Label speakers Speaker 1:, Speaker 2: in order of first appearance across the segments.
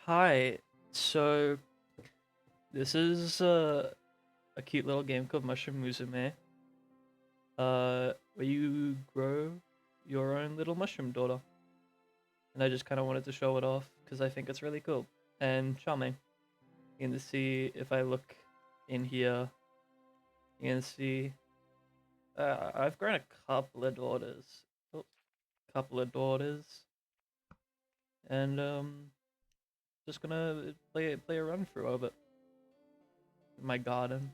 Speaker 1: Hi. So this is a cute little game called Mushroom Musume, where you grow your own little mushroom daughter, and I just kind of wanted to show it off because I think it's really cool and charming. You can see if I look in here, you can see I've grown a couple of daughters, oh, couple of daughters, and just gonna play a run through of it in my garden.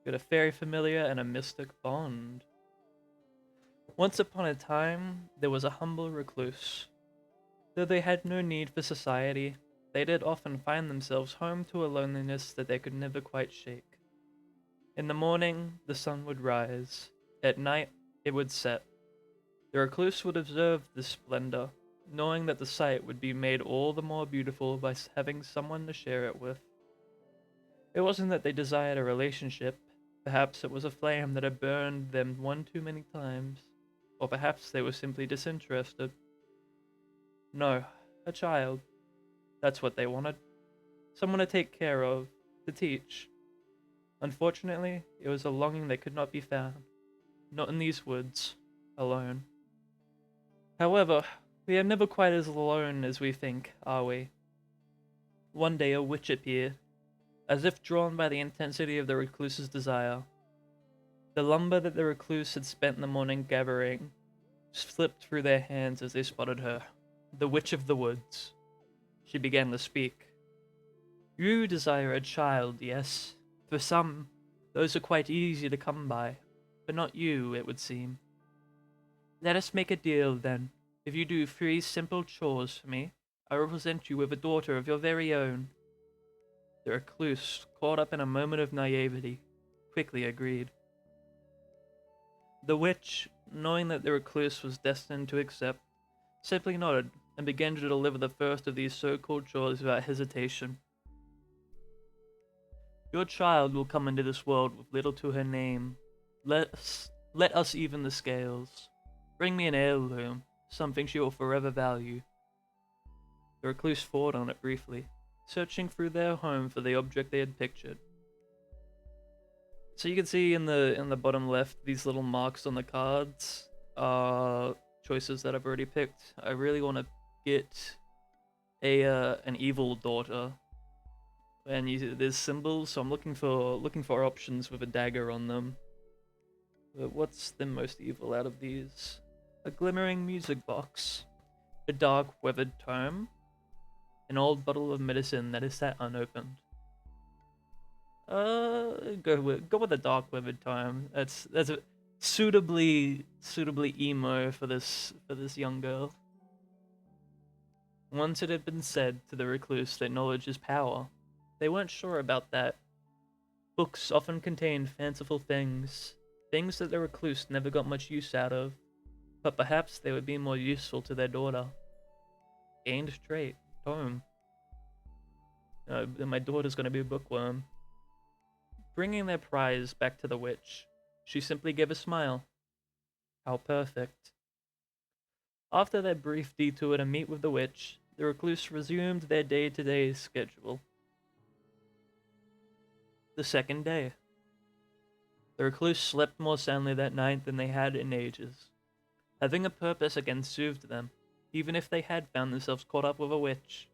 Speaker 1: Got a fairy familiar and a mystic bond. Once upon a time, there was a humble recluse. Though they had no need for society, they did often find themselves home to a loneliness that they could never quite shake. In the morning, the sun would rise. At night, it would set. The recluse would observe this splendor, knowing that the sight would be made all the more beautiful by having someone to share it with. It wasn't that they desired a relationship. Perhaps it was a flame that had burned them one too many times. Or perhaps they were simply disinterested. No, a child. That's what they wanted. Someone to take care of, to teach. Unfortunately, it was a longing that could not be found. Not in these woods, alone. However, we are never quite as alone as we think, are we? One day a witch appeared, as if drawn by the intensity of the recluse's desire. The lumber that the recluse had spent the morning gathering slipped through their hands as they spotted her, the Witch of the Woods. She began to speak. You desire a child, yes? For some, those are quite easy to come by, but not you, it would seem. Let us make a deal, then. If you do 3 simple chores for me, I will present you with a daughter of your very own. The recluse, caught up in a moment of naivety, quickly agreed. The witch, knowing that the recluse was destined to accept, simply nodded and began to deliver the first of these so-called chores without hesitation. Your child will come into this world with little to her name. Let us even the scales. Bring me an heirloom, something she will forever value. The recluse thought on it briefly, searching through their home for the object they had pictured. So you can see in the bottom left these little marks on the cards are choices that I've already picked. I really want to get a an evil daughter, and there's symbols, so I'm looking for options with a dagger on them. But what's the most evil out of these? A glimmering music box, a dark weathered tome, an old bottle of medicine that is sat unopened. Go with the dark weathered tome. That's a suitably emo for this young girl. Once it had been said to the recluse that knowledge is power. They weren't sure about that. Books often contained fanciful things, things that the recluse never got much use out of, but perhaps they would be more useful to their daughter. Gained trait, tome. My daughter's gonna be a bookworm. Bringing their prize back to the witch, she simply gave a smile. How perfect. After their brief detour to meet with the witch, the recluse resumed their day-to-day schedule. The second day. The recluse slept more soundly that night than they had in ages. Having a purpose again soothed them, even if they had found themselves caught up with a witch.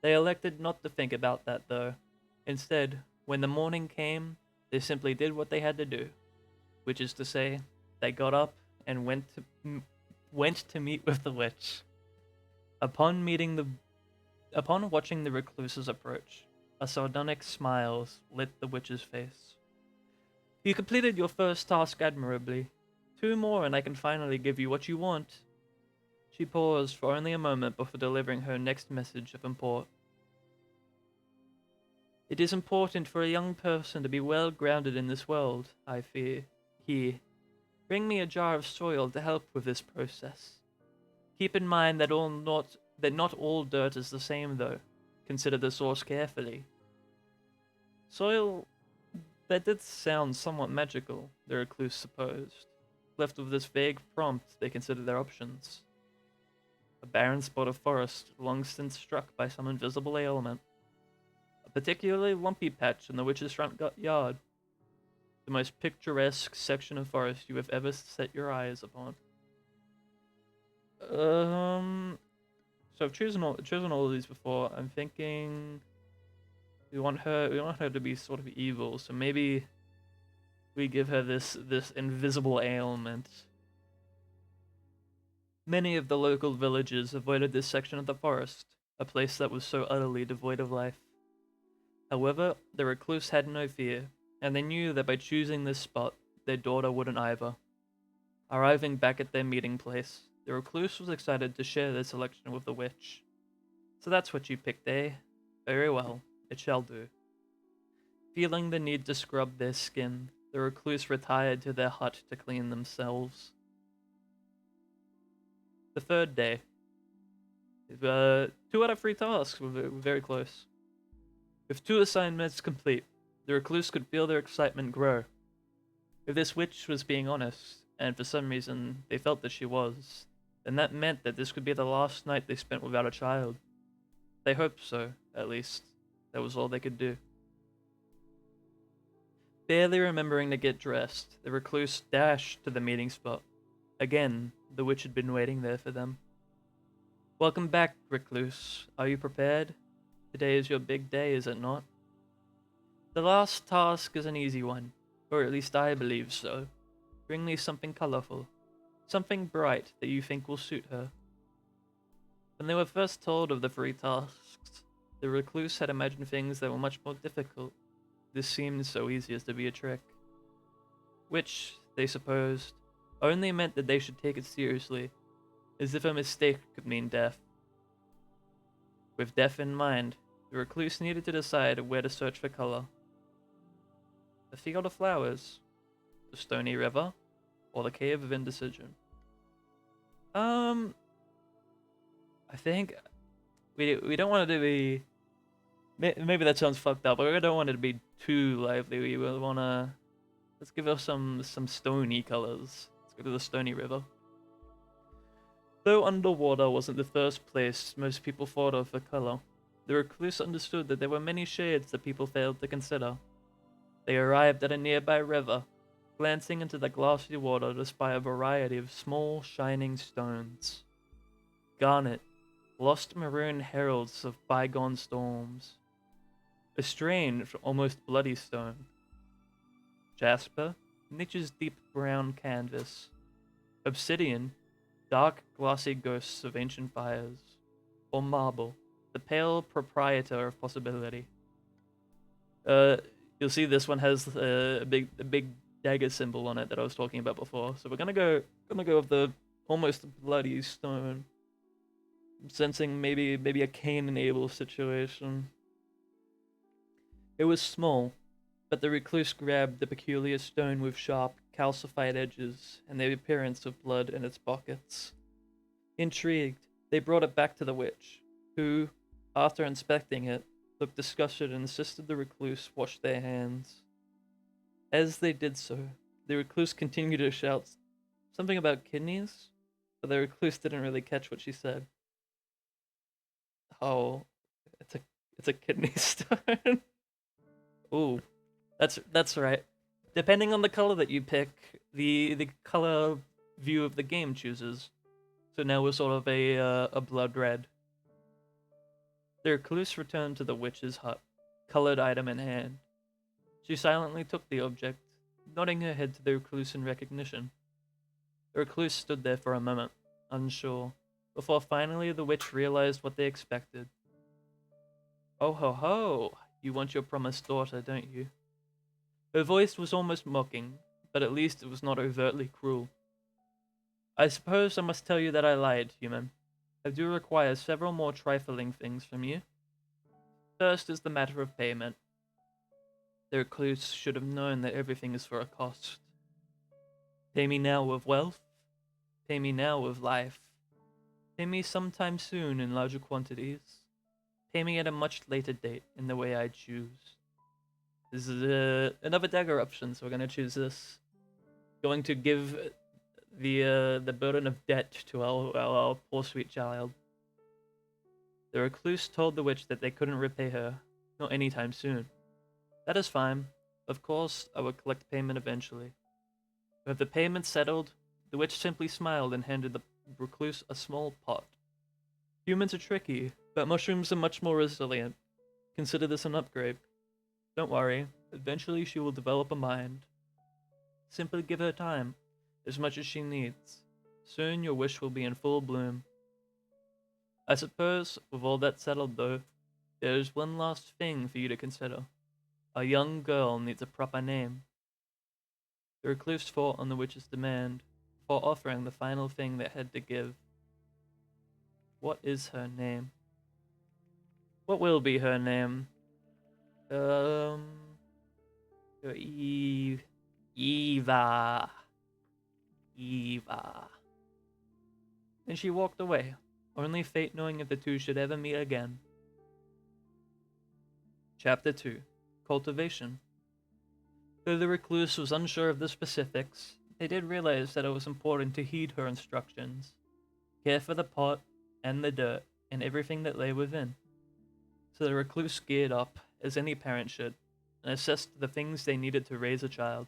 Speaker 1: They elected not to think about that, though. Instead, when the morning came, they simply did what they had to do, which is to say, they got up and went to meet with the witch. Upon watching the recluse's approach, a sardonic smile lit the witch's face. You completed your first task admirably. 2 more and I can finally give you what you want. She paused for only a moment before delivering her next message of import. It is important for a young person to be well grounded in this world, I fear. Here, bring me a jar of soil to help with this process. Keep in mind that not all dirt is the same, though. Consider the source carefully. Soil, that did sound somewhat magical, the recluse supposed. left with this vague prompt, they considered their options. A barren spot of forest, long since struck by some invisible ailment. A particularly lumpy patch in the witch's front yard. The most picturesque section of forest you have ever set your eyes upon. So I've chosen all of these before. I'm thinking we want her to be sort of evil, so maybe we give her this invisible ailment. Many of the local villagers avoided this section of the forest, a place that was so utterly devoid of life. However, the recluse had no fear, and they knew that by choosing this spot, their daughter wouldn't either. Arriving back at their meeting place, the recluse was excited to share their selection with the witch. So that's what you picked, eh? Very well, it shall do. Feeling the need to scrub their skin, the recluse retired to their hut to clean themselves. The third day. 2 out of 3 tasks were very close. With 2 assignments complete, the recluse could feel their excitement grow. If this witch was being honest, and for some reason they felt that she was, then that meant that this could be the last night they spent without a child. They hoped so, at least. That was all they could do. Barely remembering to get dressed, the recluse dashed to the meeting spot. Again, the witch had been waiting there for them. Welcome back, recluse. Are you prepared? Today is your big day, is it not? The last task is an easy one, or at least I believe so. Bring me something colorful, something bright that you think will suit her. When they were first told of the 3 tasks, the recluse had imagined things that were much more difficult. This seemed so easy as to be a trick. Which, they supposed, only meant that they should take it seriously, as if a mistake could mean death. With death in mind, the recluse needed to decide where to search for color. The field of flowers, the stony river, or the cave of indecision. I think we don't want it to be. Maybe that sounds fucked up, but we don't want it to be too lively. We will wanna. Let's give us some stony colors. Let's go to the stony river. Though underwater wasn't the first place most people thought of for color, the recluse understood that there were many shades that people failed to consider. They arrived at a nearby river, glancing into the glassy water to spy a variety of small, shining stones. Garnet, lost maroon heralds of bygone storms. A strange, almost bloody stone. Jasper, nature's deep brown canvas. Obsidian, dark, glossy ghosts of ancient fires. Or marble, the pale proprietor of possibility. You'll see this one has a big dagger symbol on it that I was talking about before. So we're gonna go with the almost bloody stone. I'm sensing maybe a Cain and Abel situation. It was small, but the recluse grabbed the peculiar stone with sharp, calcified edges and the appearance of blood in its pockets. Intrigued, they brought it back to the witch, who, after inspecting it, looked disgusted and insisted the recluse wash their hands. As they did so, the recluse continued to shout something about kidneys, but the recluse didn't really catch what she said. Oh, it's a kidney stone. Ooh, that's right. Depending on the color that you pick, the color view of the game chooses. So now we're sort of a blood red. The recluse returned to the witch's hut, colored item in hand. She silently took the object, nodding her head to the recluse in recognition. The recluse stood there for a moment, unsure, before finally the witch realized what they expected. Oh ho ho, you want your promised daughter, don't you? Her voice was almost mocking, but at least it was not overtly cruel. I suppose I must tell you that I lied, human. I do require several more trifling things from you. First is the matter of payment. The recluse should have known that everything is for a cost. Pay me now with wealth. Pay me now with life. Pay me sometime soon in larger quantities. Pay me at a much later date in the way I choose. This is another dagger option, so we're going to choose this. Going to give the burden of debt to our poor sweet child. The recluse told the witch that they couldn't repay her, not anytime soon. That is fine. Of course, I will collect payment eventually. With the payment settled, the witch simply smiled and handed the recluse a small pot. Humans are tricky, but mushrooms are much more resilient. Consider this an upgrade. Don't worry, eventually she will develop a mind. Simply give her time, as much as she needs. Soon your wish will be in full bloom. I suppose, with all that settled though, there is one last thing for you to consider. A young girl needs a proper name. The recluse fought on the witch's demand, before offering the final thing they had to give. What is her name? What will be her name? Eve. Eva. Eva. And she walked away, only fate knowing if the two should ever meet again. Chapter 2. Cultivation. Though the recluse was unsure of the specifics, they did realize that it was important to heed her instructions. Care for the pot, and the dirt, and everything that lay within. So the recluse geared up, as any parent should, and assessed the things they needed to raise a child.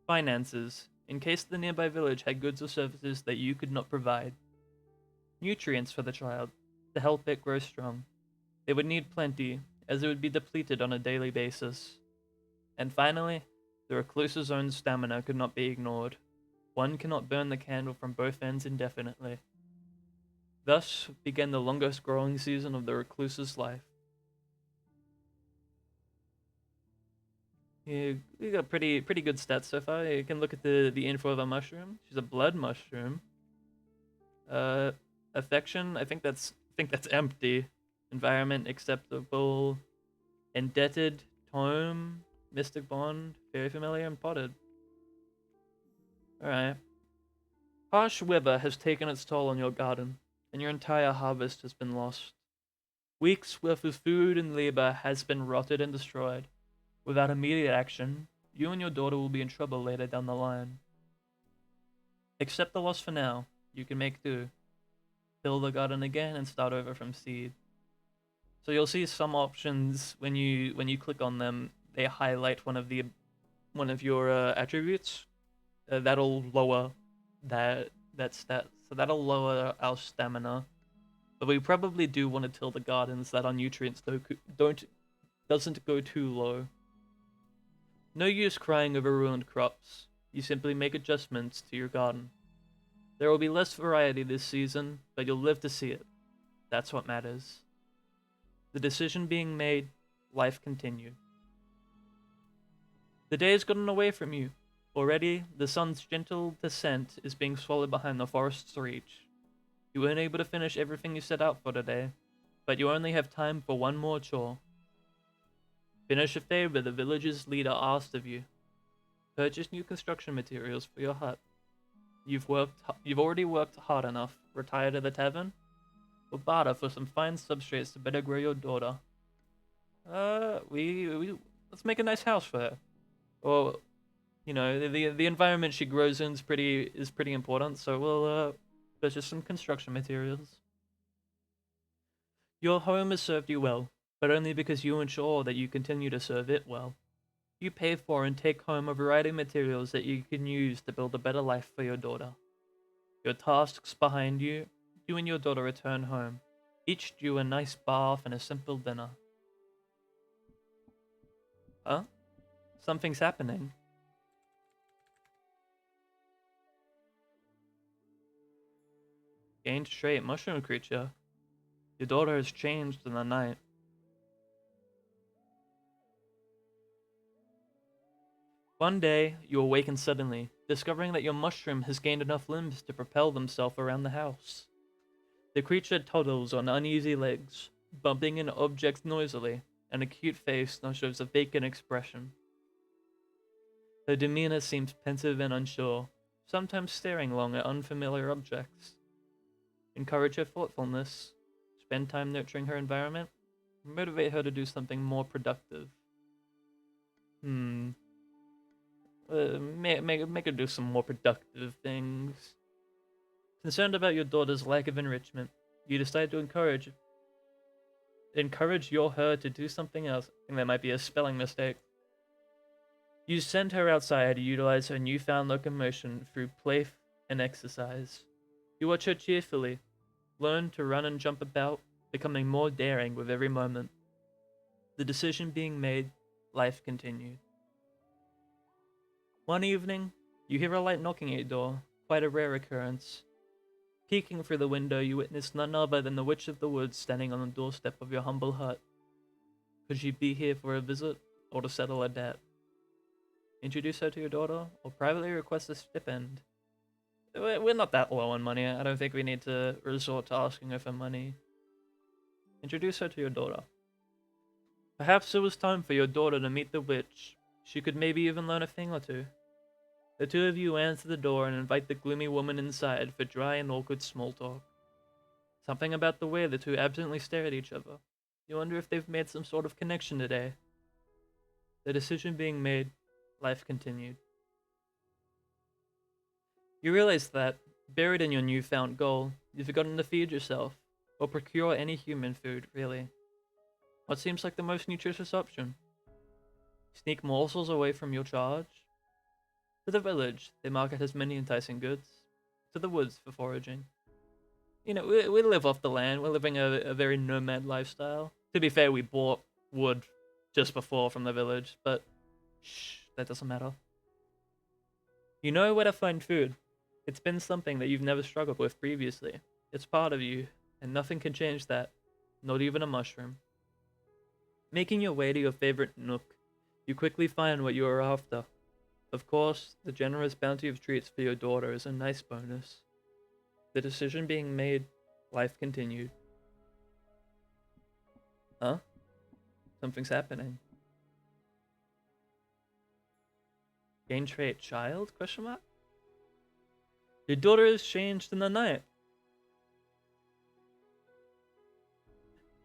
Speaker 1: Finances, in case the nearby village had goods or services that you could not provide. Nutrients for the child, to help it grow strong. They would need plenty, as it would be depleted on a daily basis. And finally, the recluse's own stamina could not be ignored. One cannot burn the candle from both ends indefinitely. Thus began the longest growing season of the recluse's life. You got pretty good stats so far. You can look at the info of a mushroom. She's a blood mushroom. Affection, I think that's empty. Environment acceptable. Indebted, tome, mystic bond, very familiar, and potted. Alright. Harsh weather has taken its toll on your garden, and your entire harvest has been lost. Weeks' worth of food and labor has been rotted and destroyed. Without immediate action, you and your daughter will be in trouble later down the line. Accept the loss for now. You can make do. Till the garden again and start over from seed. So you'll see some options when you click on them. They highlight one of your attributes. That'll lower that stat. So that'll lower our stamina. But we probably do want to till the gardens that our nutrients doesn't go too low. No use crying over ruined crops. You simply make adjustments to your garden. There will be less variety this season, but you'll live to see it. That's what matters. The decision being made, life continued. The day has gotten away from you. Already, the sun's gentle descent is being swallowed behind the forest's reach. You weren't able to finish everything you set out for today, but you only have time for one more chore. Finish a favor the village's leader asked of you. Purchase new construction materials for your hut. You've already worked hard enough. Retire to the tavern? Or barter for some fine substrates to better grow your daughter. Let's make a nice house for her. Or, the environment she grows in is pretty important. So we'll purchase some construction materials. Your home has served you well, but only because you ensure that you continue to serve it well. You pay for and take home a variety of materials that you can use to build a better life for your daughter. Your tasks behind you, you and your daughter return home, each due a nice bath and a simple dinner. Huh? Something's happening. Gained trait, mushroom creature. Your daughter has changed in the night. One day, you awaken suddenly, discovering that your mushroom has gained enough limbs to propel themselves around the house. The creature toddles on uneasy legs, bumping into objects noisily, and a cute face now shows a vacant expression. Her demeanor seems pensive and unsure, sometimes staring long at unfamiliar objects. Encourage her thoughtfulness, spend time nurturing her environment, motivate her to do something more productive. Make her do some more productive things. Concerned about your daughter's lack of enrichment, you decide to encourage your her to do something else. I think that might be a spelling mistake. You send her outside to utilize her newfound locomotion through play and exercise. You watch her cheerfully, learn to run and jump about, becoming more daring with every moment. The decision being made, life continued. One evening, you hear a light knocking at your door, quite a rare occurrence. Peeking through the window, you witness none other than the Witch of the Woods standing on the doorstep of your humble hut. Could she be here for a visit, or to settle a debt? Introduce her to your daughter, or privately request a stipend? We're not that low on money. I don't think we need to resort to asking her for money. Introduce her to your daughter. Perhaps it was time for your daughter to meet the witch. She could maybe even learn a thing or two. The two of you answer the door and invite the gloomy woman inside for dry and awkward small talk. Something about the way the two absently stare at each other. You wonder if they've made some sort of connection today. The decision being made, life continued. You realize that, buried in your newfound goal, you've forgotten to feed yourself, or procure any human food, really. What seems like the most nutritious option? Sneak morsels away from your charge? To the village, the market has many enticing goods. To the woods for foraging. You know, we live off the land, we're living a very nomad lifestyle. To be fair, we bought wood just before from the village, but shh, that doesn't matter. You know where to find food. It's been something that you've never struggled with previously. It's part of you, and nothing can change that, not even a mushroom. Making your way to your favorite nook, you quickly find what you are after. Of course, the generous bounty of treats for your daughter is a nice bonus. The decision being made, life continued. Huh? Something's happening. Gain trait child? Question mark? Your daughter is changed in the night.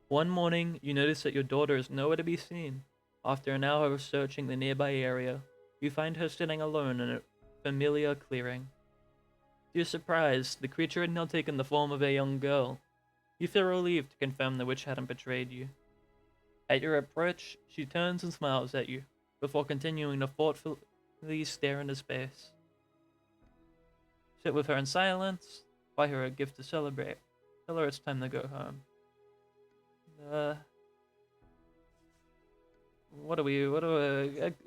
Speaker 1: One morning, you notice that your daughter is nowhere to be seen. After an hour of searching the nearby area, you find her sitting alone in a familiar clearing. To your surprise, the creature had now taken the form of a young girl. You feel relieved to confirm the witch hadn't betrayed you. At your approach, she turns and smiles at you, before continuing to thoughtfully stare into space. Sit with her in silence, buy her a gift to celebrate. Tell her it's time to go home.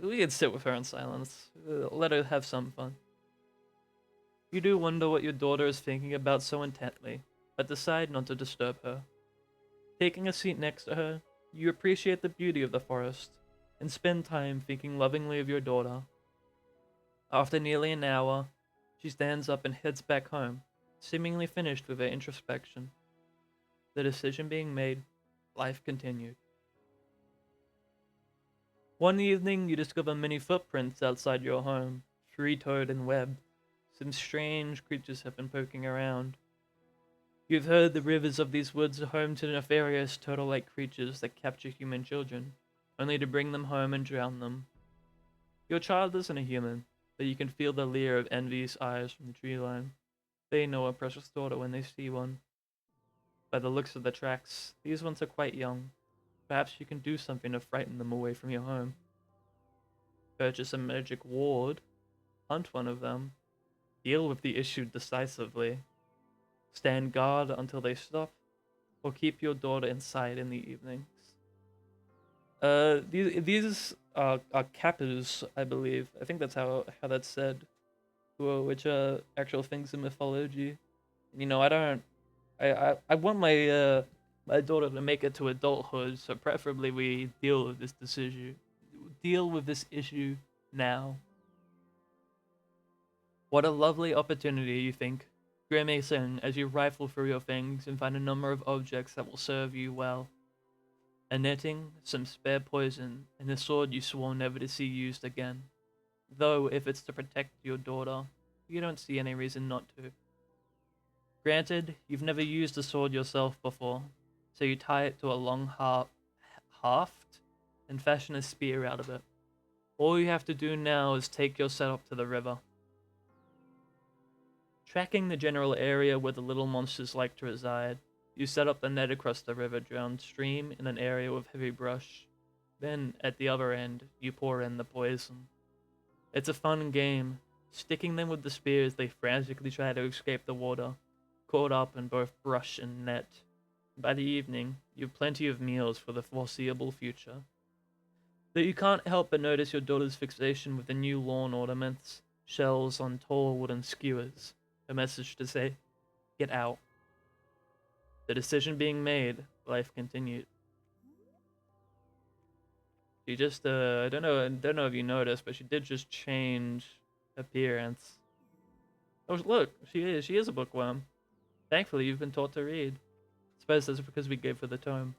Speaker 1: We can sit with her in silence. Let her have some fun. You do wonder what your daughter is thinking about so intently, but decide not to disturb her. Taking a seat next to her, you appreciate the beauty of the forest, and spend time thinking lovingly of your daughter. After nearly an hour, she stands up and heads back home, seemingly finished with her introspection. The decision being made, life continued. One evening, you discover many footprints outside your home, three-toed and webbed. Some strange creatures have been poking around. You've heard the rivers of these woods are home to nefarious turtle-like creatures that capture human children, only to bring them home and drown them. Your child isn't a human, but you can feel the leer of envious eyes from the tree line. They know a precious daughter when they see one. By the looks of the tracks, these ones are quite young. Perhaps you can do something to frighten them away from your home. Purchase a magic ward, hunt one of them, deal with the issue decisively, stand guard until they stop, or keep your daughter inside in the evenings. These are kappas, I believe. I think that's how that's said. Which are actual things in mythology. You know, I want my my daughter to make it to adulthood, so preferably we deal with this issue now. What a lovely opportunity, you think, grimacing as you rifle through your things and find a number of objects that will serve you well. A netting, some spare poison, and a sword you swore never to see used again. Though, if it's to protect your daughter, you don't see any reason not to. Granted, you've never used a sword yourself before, so you tie it to a long haft and fashion a spear out of it. All you have to do now is take your setup to the river. Tracking the general area where the little monsters like to reside, you set up the net across the river downstream in an area with heavy brush. Then, at the other end, you pour in the poison. It's a fun game, sticking them with the spears they frantically try to escape the water, caught up in both brush and net. By the evening, you have plenty of meals for the foreseeable future. Though you can't help but notice your daughter's fixation with the new lawn ornaments, shells on tall wooden skewers, a message to say, get out. The decision being made, life continued. She just, I don't know if you noticed, but she did just change appearance. Oh, look, she is a bookworm. Thankfully, you've been taught to read. I suppose that's because we gave her the tome.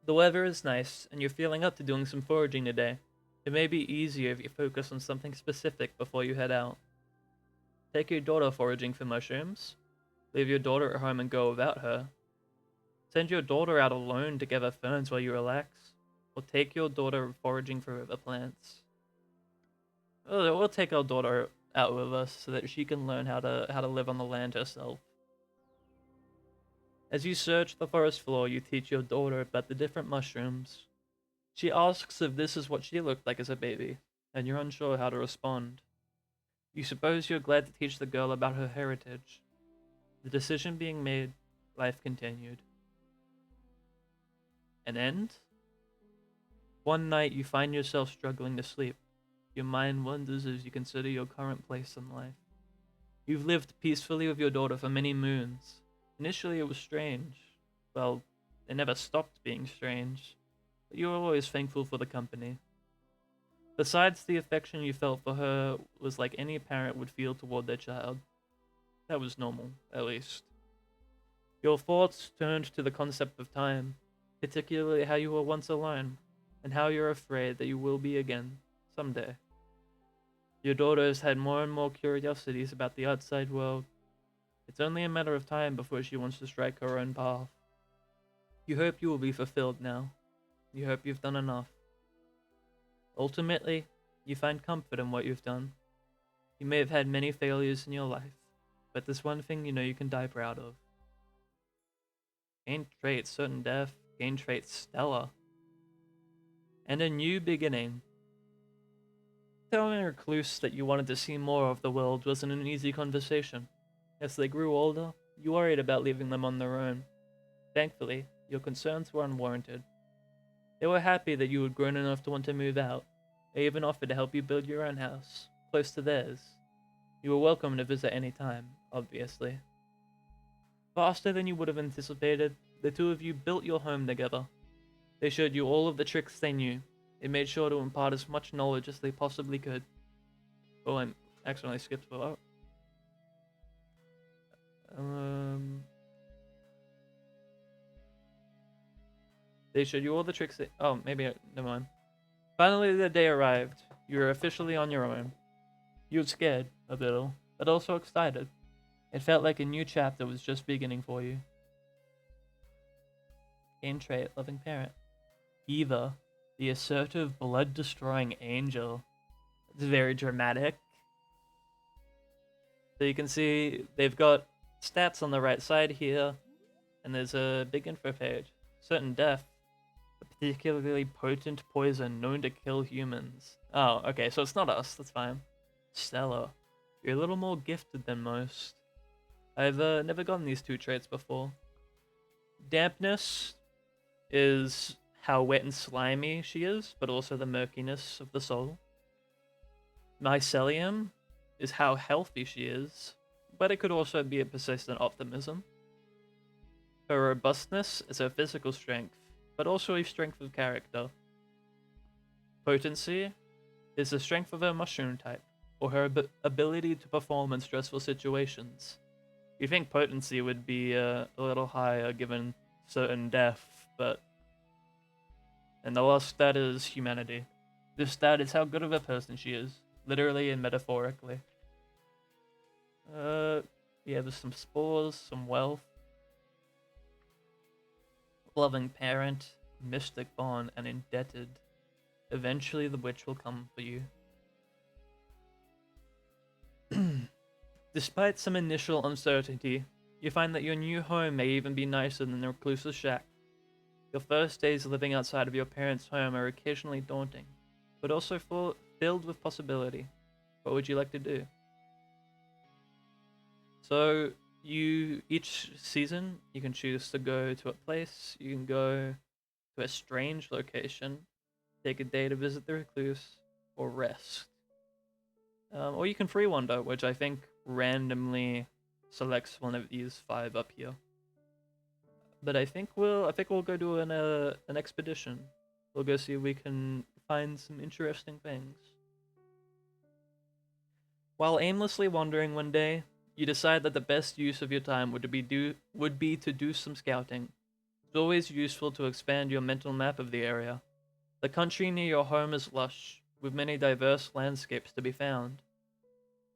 Speaker 1: The weather is nice, and you're feeling up to doing some foraging today. It may be easier if you focus on something specific before you head out. Take your daughter foraging for mushrooms. Leave your daughter at home and go without her. Send your daughter out alone to gather ferns while you relax. Or take your daughter foraging for river plants. We'll take our daughter out with us so that she can learn how to live on the land herself. As you search the forest floor, you teach your daughter about the different mushrooms. She asks if this is what she looked like as a baby, and you're unsure how to respond. You suppose you're glad to teach the girl about her heritage. The decision being made, life continued. An end? One night you find yourself struggling to sleep. Your mind wanders as you consider your current place in life. You've lived peacefully with your daughter for many moons. Initially it was strange. Well, it never stopped being strange. But you were always thankful for the company. Besides, the affection you felt for her was like any parent would feel toward their child. That was normal, at least. Your thoughts turned to the concept of time, particularly how you were once alone, and how you're afraid that you will be again, someday. Your daughter has had more and more curiosities about the outside world. It's only a matter of time before she wants to strike her own path. You hope you will be fulfilled now. You hope you've done enough. Ultimately, you find comfort in what you've done. You may have had many failures in your life, but there's one thing you know you can die proud of. Gain trait certain death, gain trait stellar. And a new beginning. Telling a recluse that you wanted to see more of the world wasn't an easy conversation. As they grew older, you worried about leaving them on their own. Thankfully, your concerns were unwarranted. They were happy that you had grown enough to want to move out. They even offered to help you build your own house, close to theirs. You were welcome to visit any time, obviously. Faster than you would have anticipated, the two of you built your home together. They showed you all of the tricks they knew. They made sure to impart as much knowledge as they possibly could. Oh, I accidentally skipped below. They showed you all the tricks they... Oh, maybe... Never mind. Finally, the day arrived. You were officially on your own. You were scared, a little, but also excited. It felt like a new chapter was just beginning for you. Game trait, loving parent. Eva, the assertive, blood-destroying angel. It's very dramatic. So you can see they've got stats on the right side here, and there's a big info page. Certain death, a particularly potent poison known to kill humans. Oh, okay, so it's not us, that's fine. Stellar, you're a little more gifted than most. I've never gotten these two traits before. Dampness is how wet and slimy she is, but also the murkiness of the soul. Mycelium is how healthy she is, but it could also be a persistent optimism. Her robustness is her physical strength, but also a strength of character. Potency is the strength of her mushroom type, or her ability to perform in stressful situations. You think potency would be a little higher given certain death, but... And the last stat is humanity. This stat is how good of a person she is, literally and metaphorically. Yeah, there's some spores, some wealth. Loving parent. mystic bond and indebted. Eventually the witch will come for you. Despite some initial uncertainty, you find that your new home may even be nicer than the recluse's shack. Your first days living outside of your parents' home are occasionally daunting, but also filled with possibility. What would you like to do? So, each season, you can choose to go to a place, you can go to a strange location, take a day to visit the recluse, or rest. Or you can free wander, which I think randomly selects one of these 5 up here. But I think we'll go do an expedition. We'll go see if we can find some interesting things. While aimlessly wandering one day, you decide that the best use of your time would be to do some scouting. It's always useful to expand your mental map of the area. The country near your home is lush, with many diverse landscapes to be found.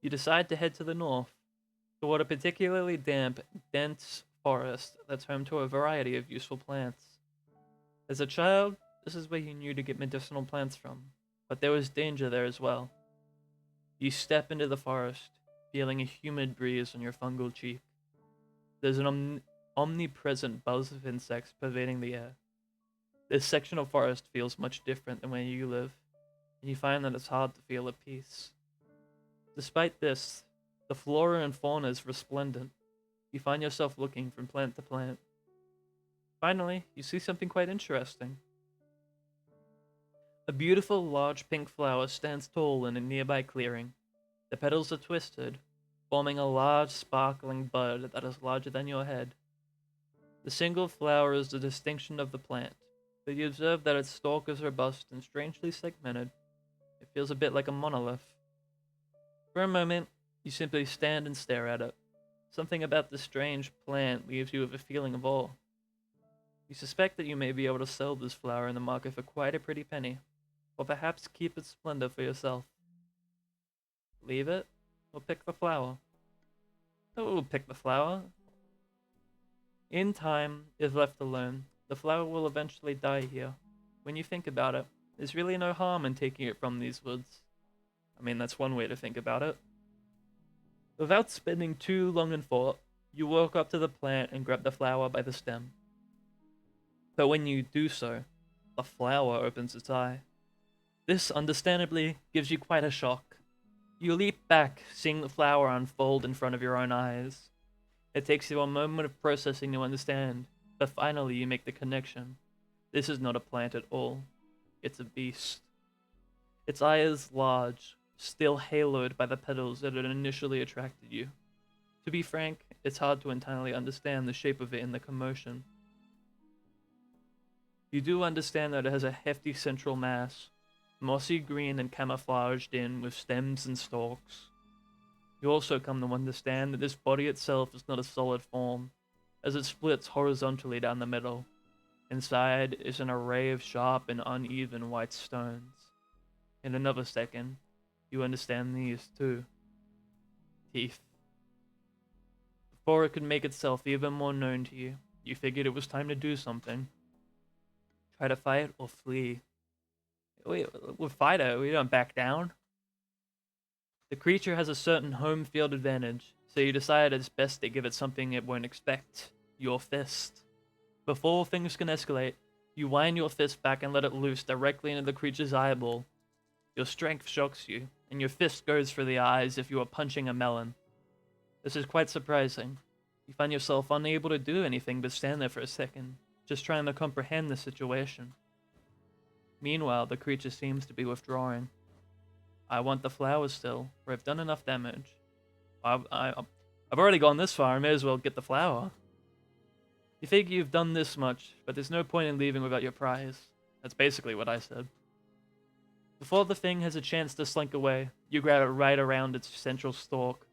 Speaker 1: You decide to head to the north, toward a particularly damp, dense forest that's home to a variety of useful plants. As a child, this is where you knew to get medicinal plants from, but there was danger there as well. You step into the forest, feeling a humid breeze on your fungal cheek. There's an omnipresent buzz of insects pervading the air. This section of forest feels much different than where you live, and you find that it's hard to feel at peace. Despite this, the flora and fauna is resplendent. You find yourself looking from plant to plant. Finally, you see something quite interesting. A beautiful large pink flower stands tall in a nearby clearing. The petals are twisted, forming a large sparkling bud that is larger than your head. The single flower is the distinction of the plant, but you observe that its stalk is robust and strangely segmented. It feels a bit like a monolith. For a moment, you simply stand and stare at it. Something about this strange plant leaves you with a feeling of awe. You suspect that you may be able to sell this flower in the market for quite a pretty penny, or perhaps keep its splendor for yourself. Leave it, or pick the flower? Oh, pick the flower. In time, if left alone, the flower will eventually die here. When you think about it, there's really no harm in taking it from these woods. I mean, that's one way to think about it. Without spending too long in thought, you walk up to the plant and grab the flower by the stem. But when you do so, the flower opens its eye. This, understandably, gives you quite a shock. You leap back, seeing the flower unfold in front of your own eyes. It takes you a moment of processing to understand, but finally you make the connection. This is not a plant at all. It's a beast. Its eye is large, still haloed by the petals that had initially attracted you. To be frank, it's hard to entirely understand the shape of it in the commotion. You do understand that it has a hefty central mass, mossy green and camouflaged in with stems and stalks. You also come to understand that this body itself is not a solid form, as it splits horizontally down the middle. Inside is an array of sharp and uneven white stones. In another second, you understand these too. Teeth. Before it could make itself even more known to you, you figured it was time to do something. Try to fight or flee. We'll fight it, we don't back down. The creature has a certain home field advantage, so you decide it's best to give it something it won't expect. Your fist. Before things can escalate, you wind your fist back and let it loose directly into the creature's eyeball. Your strength shocks you, and your fist goes for the eye as if you were punching a melon. This is quite surprising. You find yourself unable to do anything but stand there for a second, just trying to comprehend the situation. Meanwhile, the creature seems to be withdrawing. I want the flower still, or I've done enough damage. I've already gone this far, I may as well get the flower. You think you've done this much, but there's no point in leaving without your prize. That's basically what I said. Before the thing has a chance to slink away, you grab it right around its central stalk.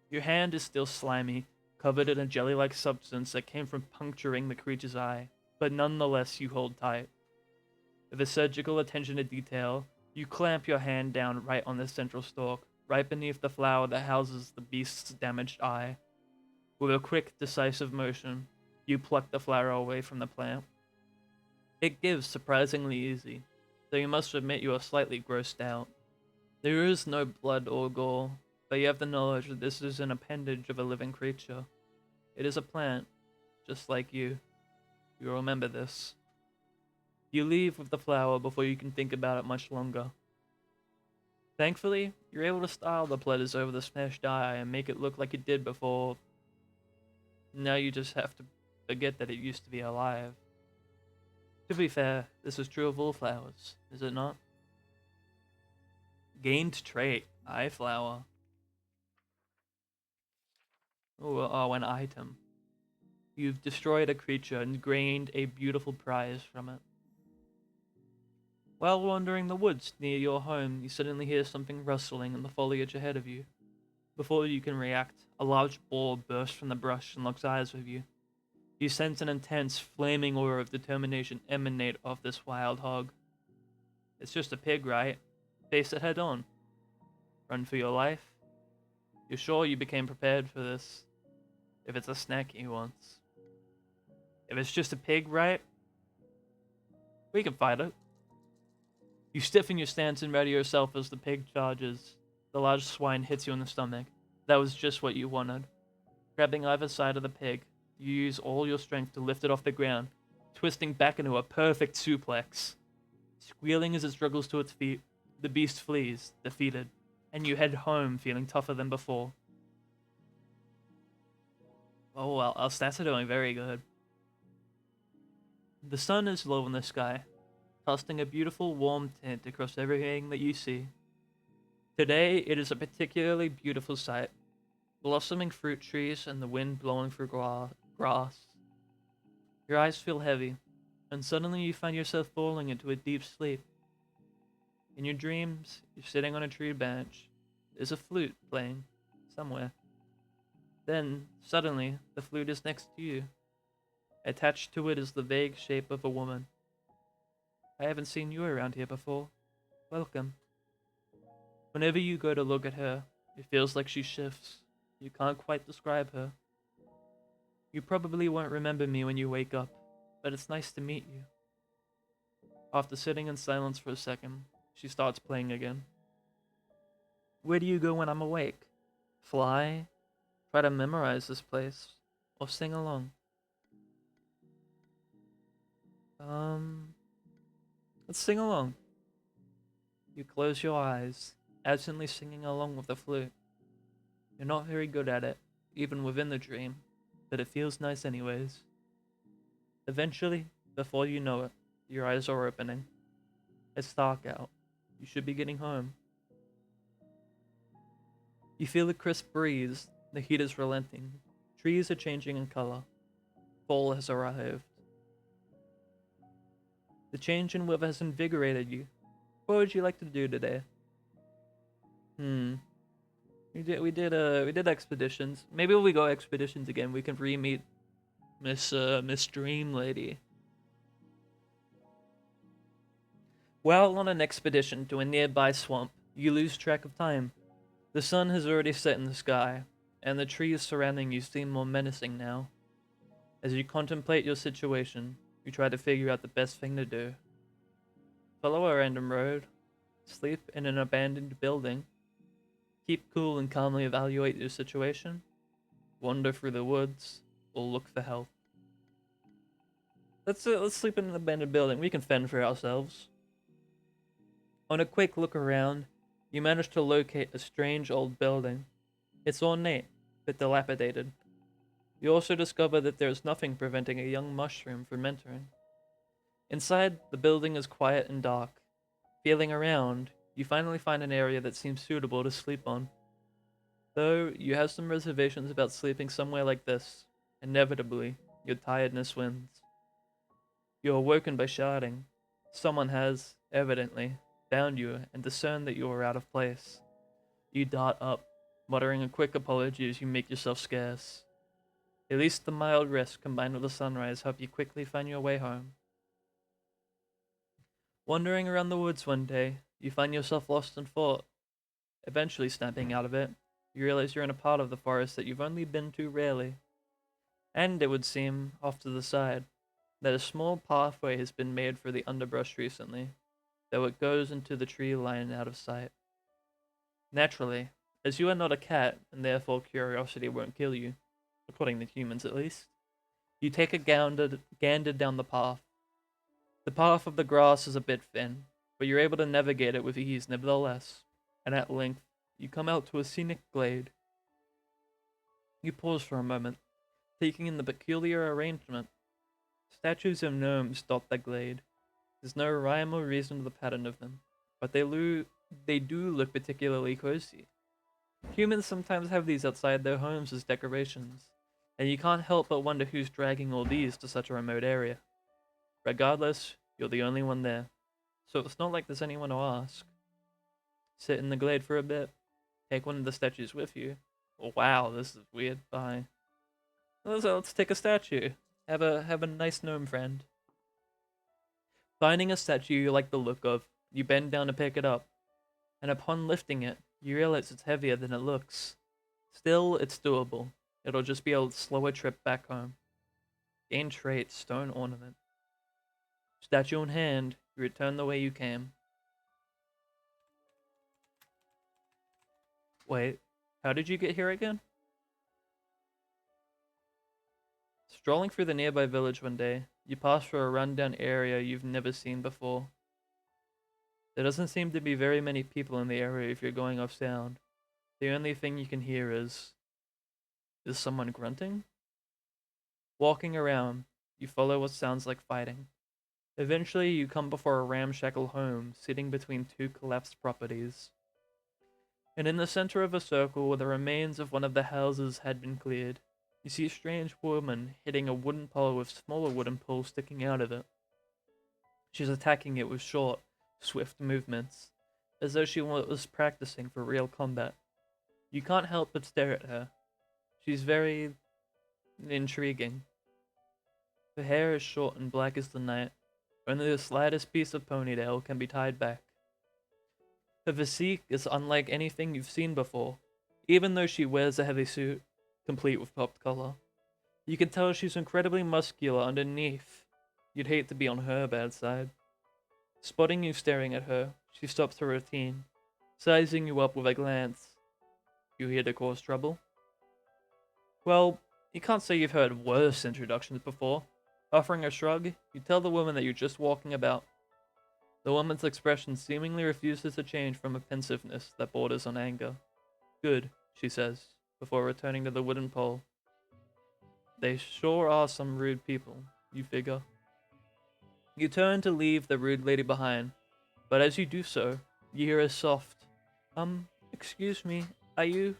Speaker 1: Your hand is still slimy, covered in a jelly-like substance that came from puncturing the creature's eye, but nonetheless you hold tight. With a surgical attention to detail, you clamp your hand down right on the central stalk, right beneath the flower that houses the beast's damaged eye. With a quick, decisive motion, you pluck the flower away from the plant. It gives surprisingly easy, though you must admit you are slightly grossed out. There is no blood or gore, but you have the knowledge that this is an appendage of a living creature. It is a plant, just like you. You'll remember this. You leave with the flower before you can think about it much longer. Thankfully, you're able to style the platters over the smashed eye and make it look like it did before. Now you just have to forget that it used to be alive. To be fair, this is true of all flowers, is it not? Gained trait, eye flower. Oh, an item. You've destroyed a creature and gained a beautiful prize from it. While wandering the woods near your home, you suddenly hear something rustling in the foliage ahead of you. Before you can react, a large boar bursts from the brush and locks eyes with you. You sense an intense, flaming aura of determination emanate off this wild hog. It's just a pig, right? Face it head on. Run for your life? You're sure you became prepared for this? If it's a snack he wants. If it's just a pig, right? We can fight it. You stiffen your stance and ready yourself as the pig charges. The large swine hits you in the stomach. That was just what you wanted. Grabbing either side of the pig, you use all your strength to lift it off the ground, twisting back into a perfect suplex. Squealing as it struggles to its feet, the beast flees, defeated, and you head home feeling tougher than before. Oh well, our stats are doing very good. The sun is low in the sky, casting a beautiful warm tint across everything that you see. Today, it is a particularly beautiful sight. Blossoming fruit trees and the wind blowing through grass. Your eyes feel heavy, and suddenly you find yourself falling into a deep sleep. In your dreams, you're sitting on a tree branch. There's a flute playing somewhere. Then, suddenly, the flute is next to you. Attached to it is the vague shape of a woman. I haven't seen you around here before. Welcome. Whenever you go to look at her, it feels like she shifts. You can't quite describe her. You probably won't remember me when you wake up, but it's nice to meet you. After sitting in silence for a second, she starts playing again. Where do you go when I'm awake? Fly? Try to memorize this place? Or sing along? Let's sing along. You close your eyes, absently singing along with the flute. You're not very good at it, even within the dream, but it feels nice anyways. Eventually, before you know it, your eyes are opening. It's dark out. You should be getting home. You feel a crisp breeze. The heat is relenting. Trees are changing in color. Fall has arrived. The change in weather has invigorated you. What would you like to do today? We did expeditions. Maybe when we go expeditions again, we can re-meet Miss Dream Lady. While on an expedition to a nearby swamp, you lose track of time. The sun has already set in the sky, and the trees surrounding you seem more menacing now. As you contemplate your situation, you try to figure out the best thing to do. Follow a random road, sleep in an abandoned building, keep cool and calmly evaluate your situation, wander through the woods, or look for help. Let's sleep in an abandoned building. We can fend for ourselves. On a quick look around, you manage to locate a strange old building. It's ornate, but dilapidated. You also discover that there is nothing preventing a young mushroom from entering. Inside, the building is quiet and dark. Feeling around, you finally find an area that seems suitable to sleep on. Though, you have some reservations about sleeping somewhere like this. Inevitably, your tiredness wins. You are awoken by shouting. Someone has, evidently, found you and discerned that you are out of place. You dart up, muttering a quick apology as you make yourself scarce. At least the mild rest combined with the sunrise help you quickly find your way home. Wandering around the woods one day, you find yourself lost in thought. Eventually snapping out of it, you realize you're in a part of the forest that you've only been to rarely. And, it would seem, off to the side. that a small pathway has been made for the underbrush recently, though it goes into the tree line out of sight. Naturally, as you are not a cat, and therefore curiosity won't kill you, according to humans at least, you take a gander down the path. The path of the grass is a bit thin, but you're able to navigate it with ease nevertheless, and at length you come out to a scenic glade. You pause for a moment, taking in the peculiar arrangement. Statues of gnomes dot the glade. There's no rhyme or reason to the pattern of them, but they do look particularly cozy. Humans sometimes have these outside their homes as decorations, and you can't help but wonder who's dragging all these to such a remote area. Regardless, you're the only one there, so it's not like there's anyone to ask. Sit in the glade for a bit, take one of the statues with you. Oh, wow, this is weird. Bye. Let's take a statue. Have a nice gnome friend. Finding a statue you like the look of, you bend down to pick it up, and upon lifting it, you realize it's heavier than it looks. Still, it's doable. It'll just be a slower trip back home. Gain trait, stone ornament. Statue in hand, you return the way you came. Wait, how did you get here again? Strolling through the nearby village one day, you pass through a rundown area you've never seen before. There doesn't seem to be very many people in the area if you're going off sound. The only thing you can hear is someone grunting? Walking around, you follow what sounds like fighting. Eventually, you come before a ramshackle home sitting between two collapsed properties. And in the center of a circle where the remains of one of the houses had been cleared, you see a strange woman hitting a wooden pole with smaller wooden poles sticking out of it. She's attacking it with short, swift movements, as though she was practicing for real combat. You can't help but stare at her. She's very intriguing. Her hair is short and black as the night. Only the slightest piece of ponytail can be tied back. Her physique is unlike anything you've seen before, even though she wears a heavy suit, complete with popped collar. You can tell she's incredibly muscular underneath. You'd hate to be on her bad side. Spotting you staring at her, she stops her routine, sizing you up with a glance. You here to cause trouble? Well, you can't say you've heard worse introductions before. Offering a shrug, you tell the woman that you're just walking about. The woman's expression seemingly refuses to change from a pensiveness that borders on anger. Good, she says, before returning to the wooden pole. They sure are some rude people, you figure. You turn to leave the rude lady behind, but as you do so, you hear a soft, excuse me, are you?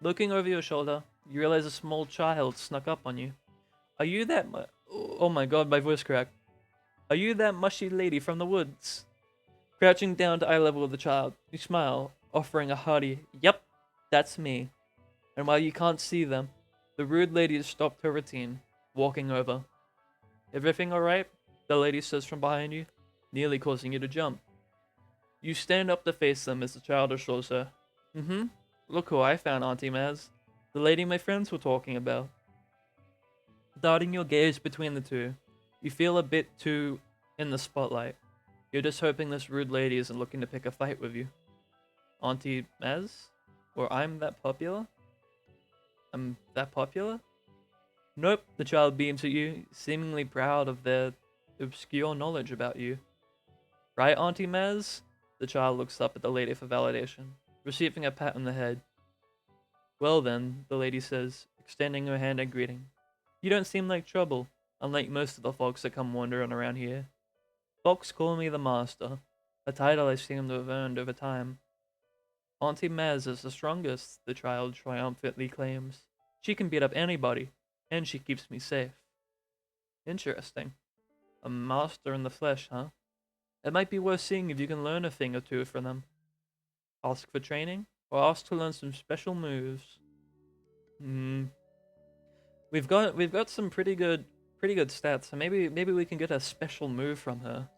Speaker 1: Looking over your shoulder, you realize a small child snuck up on you. Are you that oh my god, my voice cracked. Are you that mushy lady from the woods? Crouching down to eye level with the child, you smile, offering a hearty, yep, that's me. And while you can't see them, the rude lady has stopped her routine, walking over. Everything alright? The lady says from behind you, nearly causing you to jump. You stand up to face them as the child assures her. Mm-hmm. Look who I found, Auntie Maz. The lady my friends were talking about. Darting your gaze between the two, you feel a bit too in the spotlight. You're just hoping this rude lady isn't looking to pick a fight with you. Auntie Maz? Or I'm that popular? I'm that popular? Nope, the child beams at you, seemingly proud of their obscure knowledge about you. Right, Auntie Maz? The child looks up at the lady for validation, receiving a pat on the head. Well then, the lady says, extending her hand in greeting. You don't seem like trouble, unlike most of the folks that come wandering around here. Folks call me the Master, a title I seem to have earned over time. Auntie Maz is the strongest, the child triumphantly claims. She can beat up anybody, and she keeps me safe. Interesting. A master in the flesh, huh? It might be worth seeing if you can learn a thing or two from them. Ask for training, or ask to learn some special moves. We've got some pretty good stats, so maybe we can get a special move from her.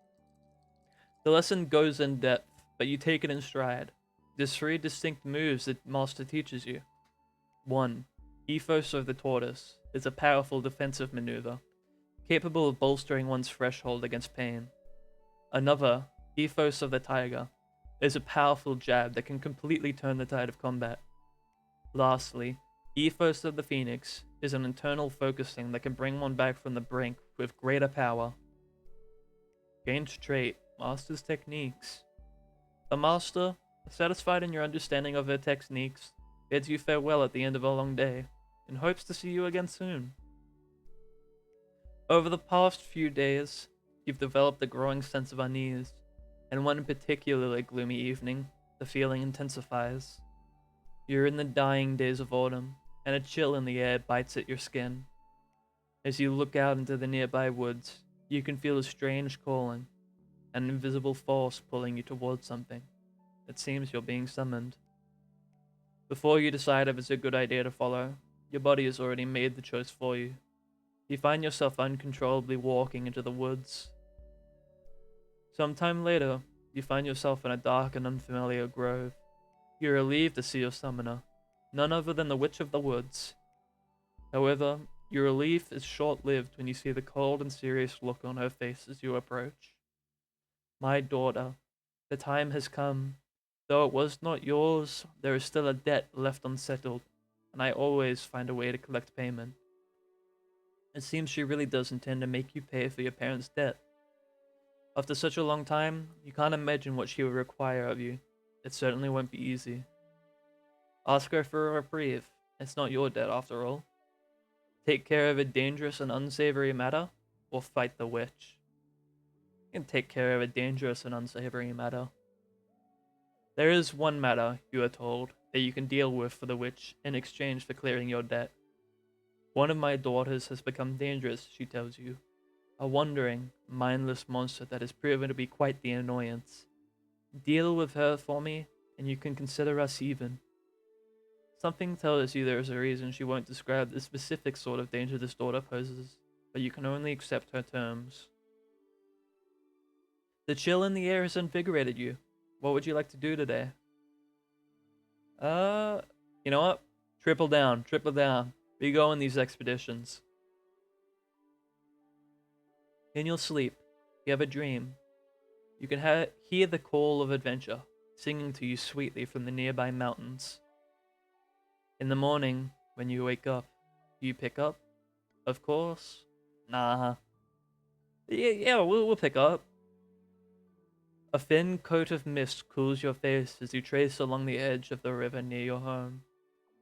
Speaker 1: The lesson goes in depth, but you take it in stride. There's 3 distinct moves that Master teaches you. 1. Ethos of the Tortoise is a powerful defensive maneuver. capable of bolstering one's threshold against pain. Another, Ethos of the Tiger, is a powerful jab that can completely turn the tide of combat. Lastly, Ethos of the Phoenix is an internal focusing that can bring one back from the brink with greater power. Gained trait, Master's Techniques. The Master, satisfied in your understanding of her techniques, bids you farewell at the end of a long day, and hopes to see you again soon. Over the past few days, you've developed a growing sense of unease, and one particularly gloomy evening, the feeling intensifies. You're in the dying days of autumn, and a chill in the air bites at your skin. As you look out into the nearby woods, you can feel a strange calling, an invisible force pulling you towards something. It seems you're being summoned. Before you decide if it's a good idea to follow, your body has already made the choice for you. You find yourself uncontrollably walking into the woods. Sometime later, you find yourself in a dark and unfamiliar grove. You're relieved to see your summoner, none other than the Witch of the Woods. However, your relief is short-lived when you see the cold and serious look on her face as you approach. My daughter, the time has come. Though it was not yours, there is still a debt left unsettled, and I always find a way to collect payment. It seems she really does intend to make you pay for your parents' debt. After such a long time, you can't imagine what she would require of you. It certainly won't be easy. Ask her for a reprieve. It's not your debt after all. Take care of a dangerous and unsavory matter, or fight the witch. You can take care of a dangerous and unsavory matter. There is one matter, you are told, that you can deal with for the witch in exchange for clearing your debt. One of my daughters has become dangerous, she tells you. A wandering, mindless monster that has proven to be quite the annoyance. Deal with her for me, and you can consider us even. Something tells you there is a reason she won't describe the specific sort of danger this daughter poses, but you can only accept her terms. The chill in the air has invigorated you. What would you like to do today? You know what? Triple down, triple down. We go on these expeditions. In your sleep, you have a dream. You can hear the call of adventure, singing to you sweetly from the nearby mountains. In the morning, when you wake up, do you pick up? Of course. Nah. Yeah, we'll pick up. A thin coat of mist cools your face as you trace along the edge of the river near your home.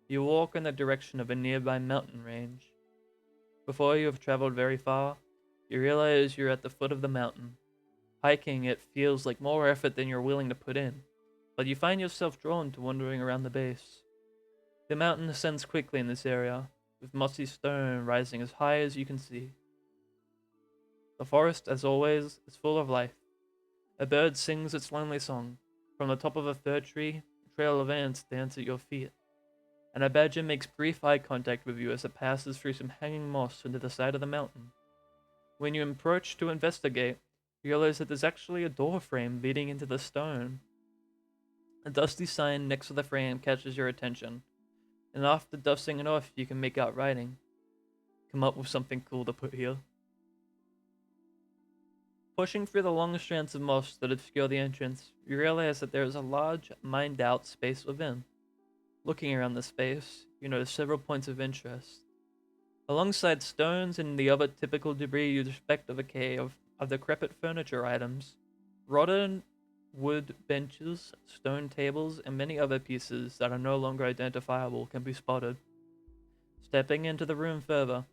Speaker 1: You walk in the direction of a nearby mountain range. Before you have traveled very far, you realize you're at the foot of the mountain. Hiking it feels like more effort than you're willing to put in, but you find yourself drawn to wandering around the base. The mountain ascends quickly in this area, with mossy stone rising as high as you can see. The forest, as always, is full of life. A bird sings its lonely song. From the top of a fir tree, a trail of ants dance at your feet, and a badger makes brief eye contact with you as it passes through some hanging moss into the side of the mountain. When you approach to investigate, you realize that there's actually a door frame leading into the stone. A dusty sign next to the frame catches your attention, and after dusting it off, you can make out writing. Come up with something cool to put here. Pushing through the long strands of moss that obscure the entrance, you realize that there is a large, mined-out space within. Looking around the space, you notice several points of interest. Alongside stones and the other typical debris you'd expect of a cave are decrepit furniture items. Rotten wood benches, stone tables, and many other pieces that are no longer identifiable can be spotted. Stepping into the room further,